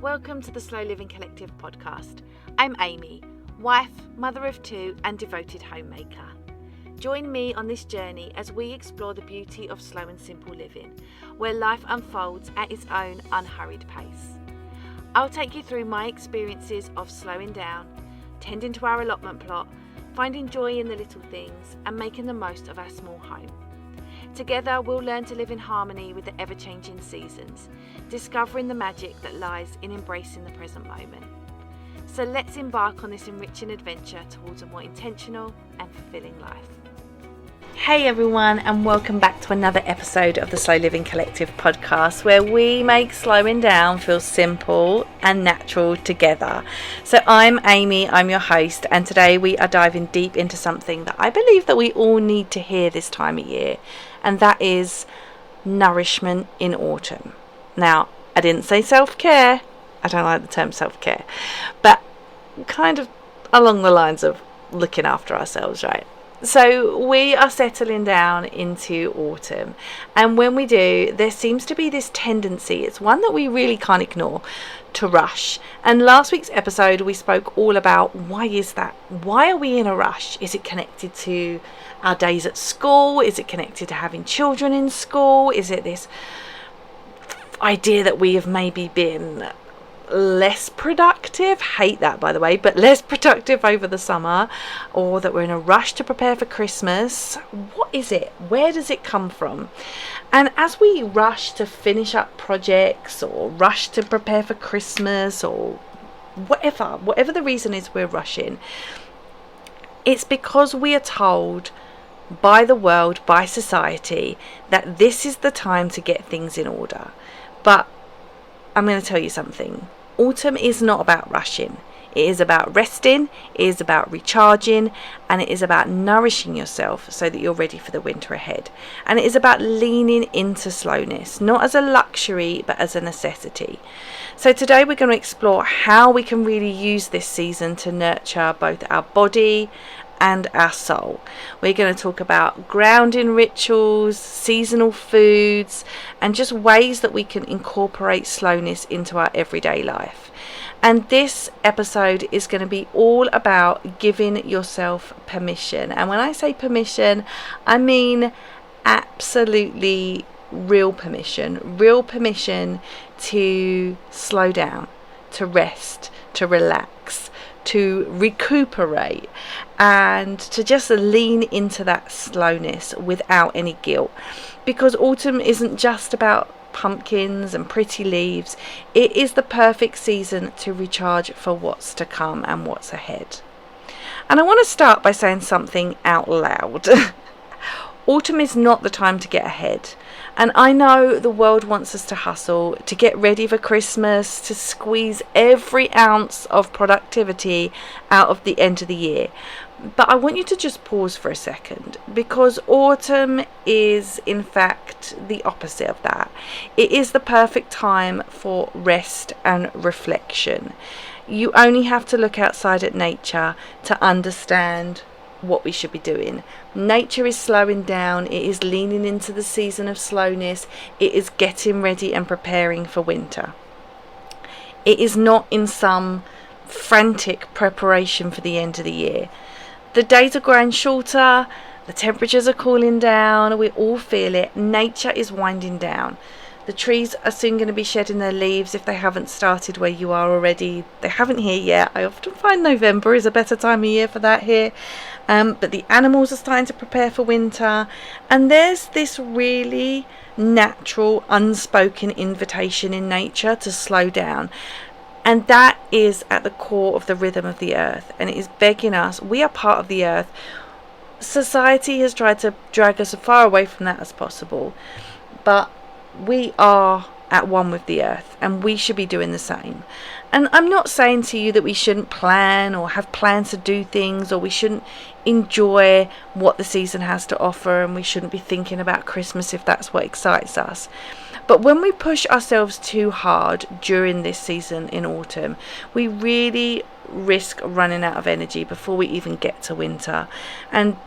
Welcome to the Slow Living Collective podcast. I'm Amy, wife, mother of two and devoted homemaker. Join me on this journey as we explore the beauty of slow and simple living, where life unfolds at its own unhurried pace. I'll take you through my experiences of slowing down, tending to our allotment plot, finding joy in the little things and making the most of our small home. Together we'll learn to live in harmony with the ever-changing seasons, discovering the magic that lies in embracing the present moment. So let's embark on this enriching adventure towards a more intentional and fulfilling life. Hey everyone, and welcome back to another episode of the Slow Living Collective podcast, where we make slowing down feel simple and natural together. So I'm Amy, I'm your host, and today we are diving deep into something that I believe that we all need to hear this time of year, and that is nourishment in autumn. Now, I didn't say self-care. I don't like the term self-care, but kind of along the lines of looking after ourselves, right? So we are settling down into autumn, and when we do, there seems to be this tendency, it's one that we really can't ignore, to rush. And last week's episode we spoke all about why is that? Why are we in a rush? Is it connected to our days at school? Is it connected to having children in school? Is it this idea that we have maybe been less productive, hate that by the way, but less productive over the summer, or that we're in a rush to prepare for Christmas? What is it? Where does it come from? And as we rush to finish up projects or rush to prepare for Christmas or whatever the reason is we're rushing, it's because we are told by the world, by society, that this is the time to get things in order. But I'm going to tell you something. Autumn is not about rushing. It is about resting, it is about recharging, and it is about nourishing yourself so that you're ready for the winter ahead. And it is about leaning into slowness, not as a luxury, but as a necessity. So today we're going to explore how we can really use this season to nurture both our body and our soul. We're going to talk about grounding rituals, seasonal foods, and just ways that we can incorporate slowness into our everyday life. And this episode is going to be all about giving yourself permission. And when I say permission, I mean absolutely real permission to slow down, to rest, to relax, to recuperate, and to just lean into that slowness without any guilt. Because autumn isn't just about pumpkins and pretty leaves. It is the perfect season to recharge for what's to come and what's ahead. And I want to start by saying something out loud. Autumn is not the time to get ahead. And I know the world wants us to hustle, to get ready for Christmas, to squeeze every ounce of productivity out of the end of the year. But I want you to just pause for a second, because autumn is in fact the opposite of that. It is the perfect time for rest and reflection. You only have to look outside at nature to understand what we should be doing. Nature is slowing down. It is leaning into the season of slowness. It is getting ready and preparing for winter. It is not in some frantic preparation for the end of the year. The days are growing shorter, the temperatures are cooling down, we all feel it. Nature is winding down. The trees are soon going to be shedding their leaves if they haven't started where you are already. They haven't here yet. I often find November is a better time of year for that here. But the animals are starting to prepare for winter. And there's this really natural, unspoken invitation in nature to slow down. And that is at the core of the rhythm of the earth. And it is begging us. We are part of the earth. Society has tried to drag us as far away from that as possible. But we are at one with the earth, and we should be doing the same. And I'm not saying to you that we shouldn't plan or have plans to do things, or we shouldn't enjoy what the season has to offer, and we shouldn't be thinking about Christmas if that's what excites us. But when we push ourselves too hard during this season in autumn, we really risk running out of energy before we even get to winter. And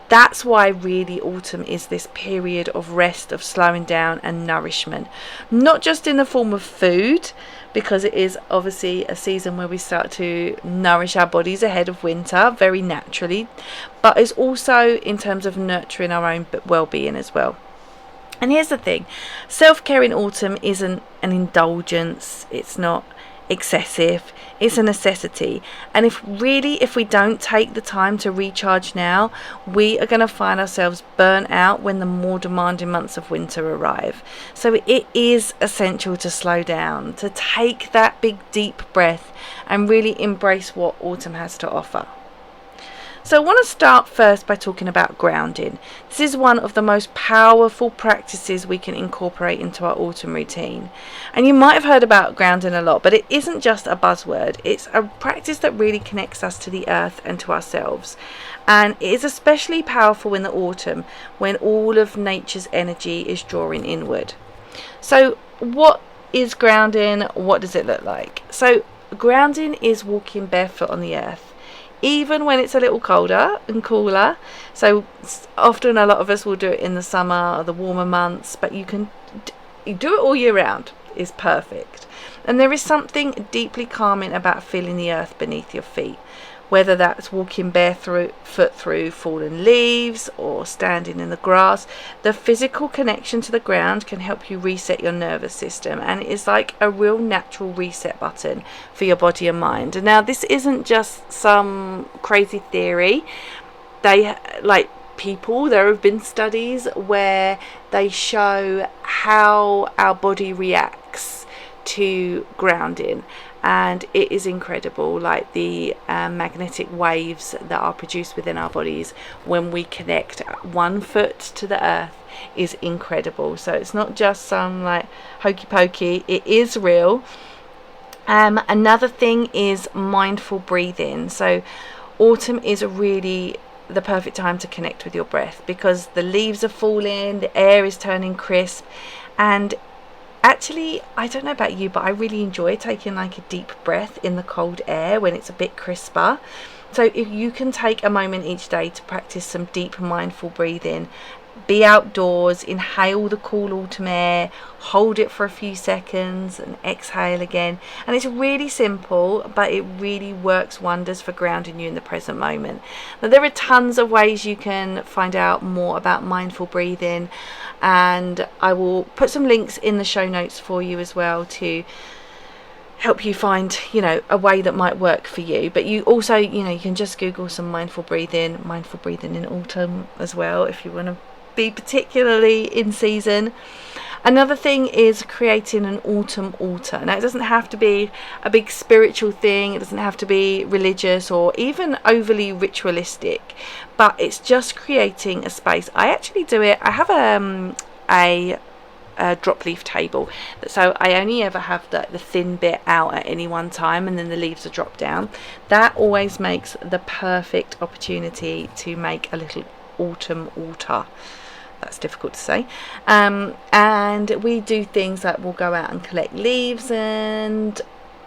That's why really autumn is this period of rest, of slowing down and nourishment, not just in the form of food, because it is obviously a season where we start to nourish our bodies ahead of winter very naturally, but it's also in terms of nurturing our own well-being as well. And here's the thing, self-care in autumn isn't an indulgence, it's not excessive, it's a necessity. And if we don't take the time to recharge now, we are going to find ourselves burnt out when the more demanding months of winter arrive. So it is essential to slow down, to take that big deep breath and really embrace what autumn has to offer. So I want to start first by talking about grounding. This is one of the most powerful practices we can incorporate into our autumn routine. And you might have heard about grounding a lot, but it isn't just a buzzword. It's a practice that really connects us to the earth and to ourselves. And it is especially powerful in the autumn when all of nature's energy is drawing inward. So what is grounding? What does it look like? So grounding is walking barefoot on the earth, even when it's a little colder and cooler. So often a lot of us will do it in the summer or the warmer months, but you do it all year round. Is perfect. And there is something deeply calming about feeling the earth beneath your feet, whether that's walking barefoot through fallen leaves or standing in the grass. The physical connection to the ground can help you reset your nervous system, and it is like a real natural reset button for your body and mind. And now this isn't just some crazy theory. There have been studies where they show how our body reacts to grounding, and it is incredible, like the magnetic waves that are produced within our bodies when we connect one foot to the earth is incredible. So it's not just some like hokey pokey, it is real. Another thing is mindful breathing. So autumn is really the perfect time to connect with your breath, because the leaves are falling, the air is turning crisp, and actually, I don't know about you, but I really enjoy taking like a deep breath in the cold air when it's a bit crisper. So if you can take a moment each day to practice some deep mindful breathing, be outdoors, inhale the cool autumn air, hold it for a few seconds and exhale again. And it's really simple, but it really works wonders for grounding you in the present moment. Now, there are tons of ways you can find out more about mindful breathing, and I will put some links in the show notes for you as well to help you find, a way that might work for you. But you also, you can just Google some mindful breathing in autumn as well, if you want to be particularly in season. Another thing is creating an autumn altar. Now, it doesn't have to be a big spiritual thing, it doesn't have to be religious or even overly ritualistic, but it's just creating a space. I actually do it. I have a drop leaf table, so I only ever have the thin bit out at any one time, and then the leaves are dropped down. That always makes the perfect opportunity to make a little autumn altar. That's difficult to say. And we do things like we'll go out and collect leaves and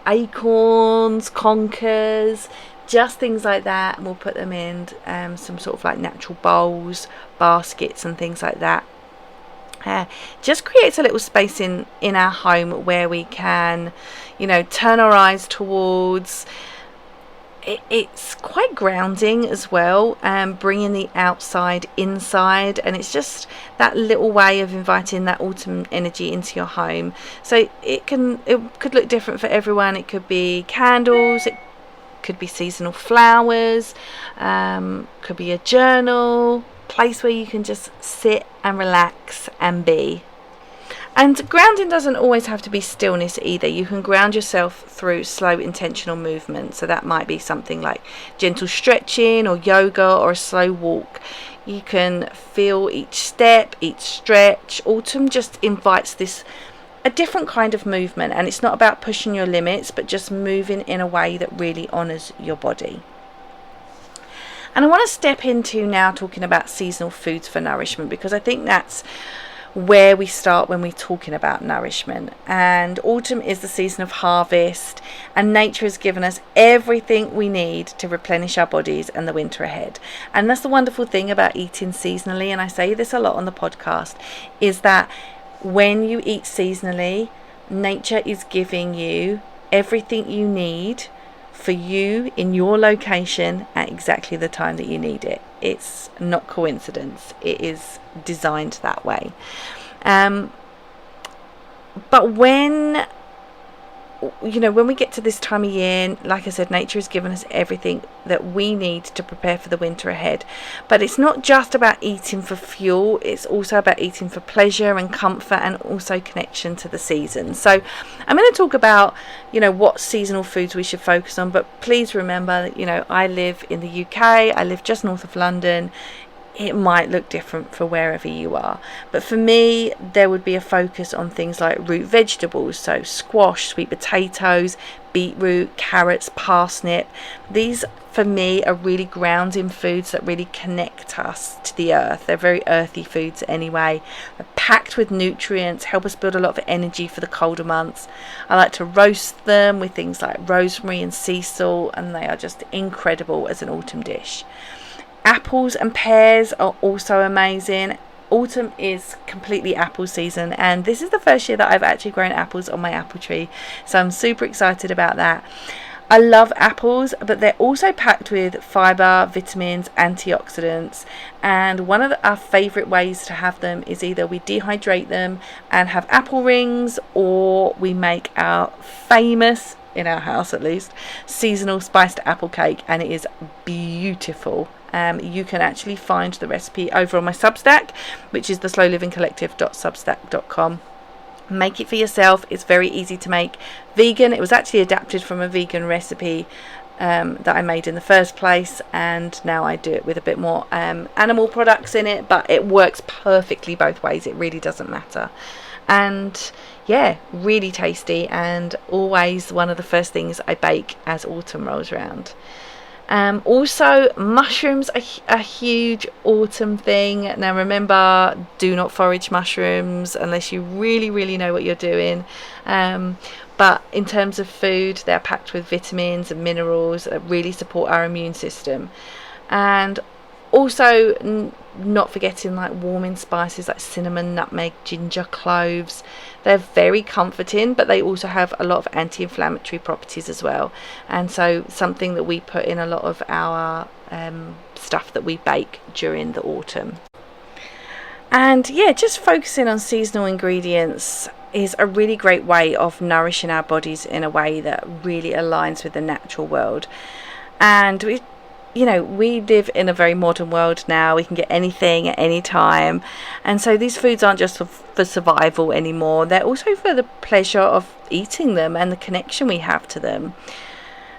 acorns, conkers, just things like that, and we'll put them in some sort of like natural bowls, baskets and things like that. Just creates a little space in our home where we can, turn our eyes towards. It's quite grounding as well, bringing the outside inside, and it's just that little way of inviting that autumn energy into your home. So it could look different for everyone. It could be candles, it could be seasonal flowers, could be a journal, place where you can just sit and relax and be. And grounding doesn't always have to be stillness either. You can ground yourself through slow, intentional movement. So that might be something like gentle stretching or yoga or a slow walk. You can feel each step, each stretch. Autumn just invites a different kind of movement, and it's not about pushing your limits, but just moving in a way that really honours your body. And I want to step into now talking about seasonal foods for nourishment, because I think that's where we start when we're talking about nourishment. And autumn is the season of harvest, and nature has given us everything we need to replenish our bodies and the winter ahead. And that's the wonderful thing about eating seasonally, and I say this a lot on the podcast, is that when you eat seasonally, nature is giving you everything you need for you in your location at exactly the time that you need it. It's not coincidence. It is designed that way. But when we get to this time of year, like I said, nature has given us everything that we need to prepare for the winter ahead. But it's not just about eating for fuel, it's also about eating for pleasure and comfort, and also connection to the season. So I'm going to talk about, what seasonal foods we should focus on. But please remember that, I live in the UK, I live just north of London. It might look different for wherever you are. But for me, there would be a focus on things like root vegetables, so squash, sweet potatoes, beetroot, carrots, parsnip. These, for me, are really grounding foods that really connect us to the earth. They're very earthy foods anyway. They're packed with nutrients, help us build a lot of energy for the colder months. I like to roast them with things like rosemary and sea salt, and they are just incredible as an autumn dish. Apples and pears are also amazing. Autumn is completely apple season, and this is the first year that I've actually grown apples on my apple tree, so I'm super excited about that. I love apples, but they're also packed with fibre, vitamins, antioxidants, and one of our favourite ways to have them is either we dehydrate them and have apple rings, or we make our famous, in our house at least, seasonal spiced apple cake, and it is beautiful. You can actually find the recipe over on my Substack, which is theslowlivingcollective.substack.com. Make it for yourself. It's very easy to make. Vegan. It was actually adapted from a vegan recipe that I made in the first place, and now I do it with a bit more animal products in it, but it works perfectly both ways. It really doesn't matter. And yeah, really tasty, and always one of the first things I bake as autumn rolls around. Also, mushrooms are a huge autumn thing. Now remember, do not forage mushrooms unless you really, really know what you're doing. But in terms of food, they're packed with vitamins and minerals that really support our immune system. And also, not forgetting like warming spices like cinnamon, nutmeg, ginger, cloves. They're very comforting, but they also have a lot of anti-inflammatory properties as well. And so something that we put in a lot of our stuff that we bake during the autumn. And yeah, just focusing on seasonal ingredients is a really great way of nourishing our bodies in a way that really aligns with the natural world. And we live in a very modern world now. We can get anything at any time, and so these foods aren't just for survival anymore. They're also for the pleasure of eating them and the connection we have to them.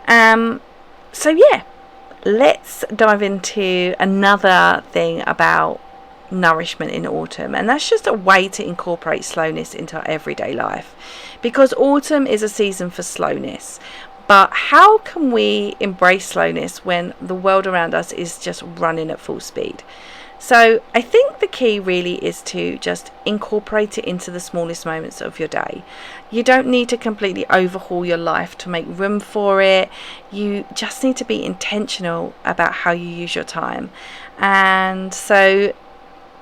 So yeah, let's dive into another thing about nourishment in autumn, and that's just a way to incorporate slowness into our everyday life, because autumn is a season for slowness. But how can we embrace slowness when the world around us is just running at full speed? So I think the key really is to just incorporate it into the smallest moments of your day. You don't need to completely overhaul your life to make room for it. You just need to be intentional about how you use your time. And so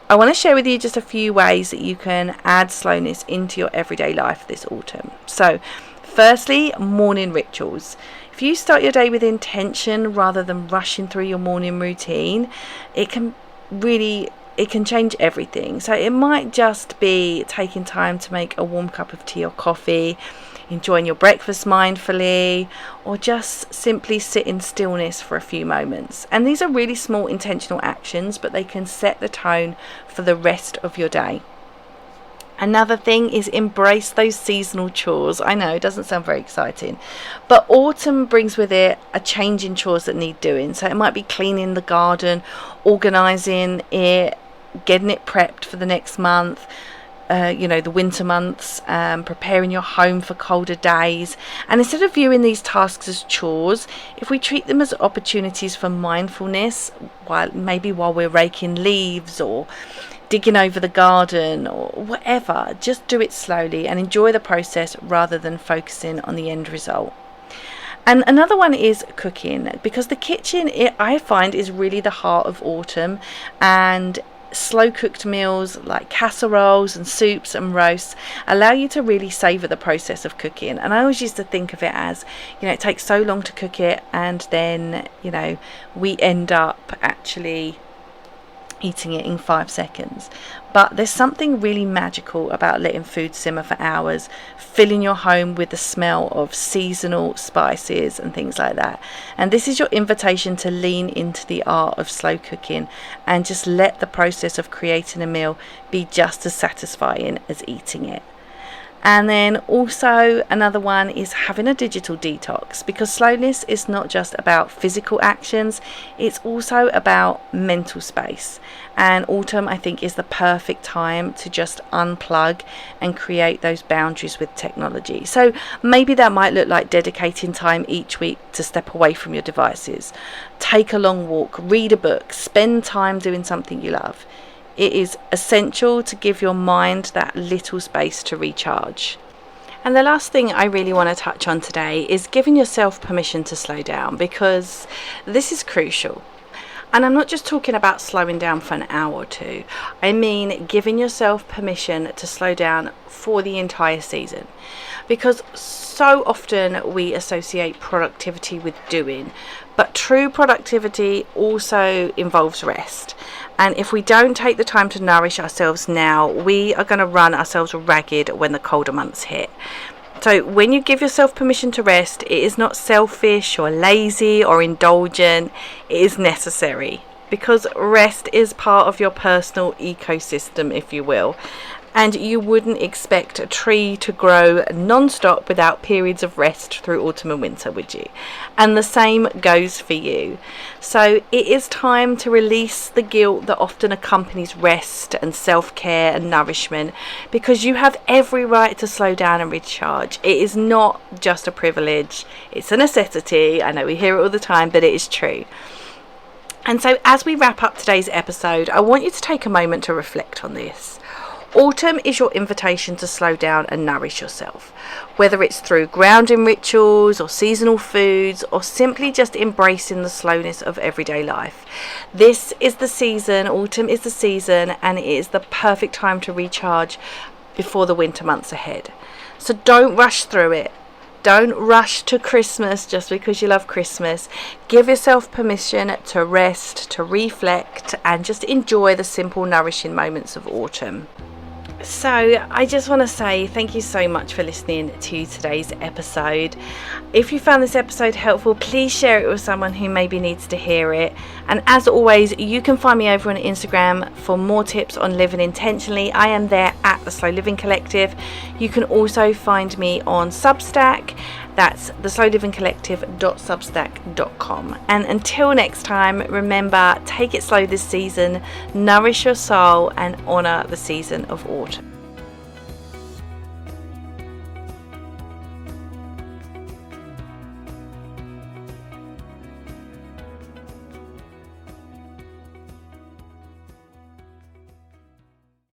I want to share with you just a few ways that you can add slowness into your everyday life this autumn. So firstly, morning rituals. If you start your day with intention rather than rushing through your morning routine, it can change everything. So it might just be taking time to make a warm cup of tea or coffee, enjoying your breakfast mindfully, or just simply sit in stillness for a few moments. And these are really small intentional actions, but they can set the tone for the rest of your day. Another thing is embrace those seasonal chores. I know it doesn't sound very exciting, but autumn brings with it a change in chores that need doing. So it might be cleaning the garden, organising it, getting it prepped for the next month, the winter months, preparing your home for colder days. And instead of viewing these tasks as chores, if we treat them as opportunities for mindfulness, while we're raking leaves or digging over the garden or whatever. Just do it slowly and enjoy the process rather than focusing on the end result. And another one is cooking, because the kitchen, I find, is really the heart of autumn, and slow cooked meals like casseroles and soups and roasts allow you to really savour the process of cooking. And I always used to think of it as, it takes so long to cook it, and then we end up actually eating it in 5 seconds. But there's something really magical about letting food simmer for hours, filling your home with the smell of seasonal spices and things like that. And this is your invitation to lean into the art of slow cooking and just let the process of creating a meal be just as satisfying as eating it. And then also another one is having a digital detox, because slowness is not just about physical actions, it's also about mental space. And autumn, I think, is the perfect time to just unplug and create those boundaries with technology. So maybe that might look like dedicating time each week to step away from your devices, take a long walk, read a book, spend time doing something you love. It is essential to give your mind that little space to recharge. And the last thing I really want to touch on today is giving yourself permission to slow down, because this is crucial. And I'm not just talking about slowing down for an hour or two. I mean giving yourself permission to slow down for the entire season. Because so often we associate productivity with doing, but true productivity also involves rest. And if we don't take the time to nourish ourselves now, we are going to run ourselves ragged when the colder months hit. So when you give yourself permission to rest, it is not selfish or lazy or indulgent. It is necessary, because rest is part of your personal ecosystem, if you will. And you wouldn't expect a tree to grow non-stop without periods of rest through autumn and winter, would you? And the same goes for you. So it is time to release the guilt that often accompanies rest and self-care and nourishment, because you have every right to slow down and recharge. It is not just a privilege, it's a necessity. I know we hear it all the time, but it is true. And so as we wrap up today's episode, I want you to take a moment to reflect on this. Autumn is your invitation to slow down and nourish yourself, whether it's through grounding rituals or seasonal foods, or simply just embracing the slowness of everyday life. This is the season, autumn is the season, and it is the perfect time to recharge before the winter months ahead. So don't rush through it. Don't rush to Christmas just because you love Christmas. Give yourself permission to rest, to reflect, and just enjoy the simple, nourishing moments of autumn. So I just want to say thank you so much for listening to today's episode. If you found this episode helpful, please share it with someone who maybe needs to hear it. And as always, you can find me over on Instagram for more tips on living intentionally. I am there at the Slow Living Collective. You can also find me on Substack. That's theslowlivingcollective.substack.com. And until next time, remember, take it slow this season, nourish your soul, and honour the season of autumn.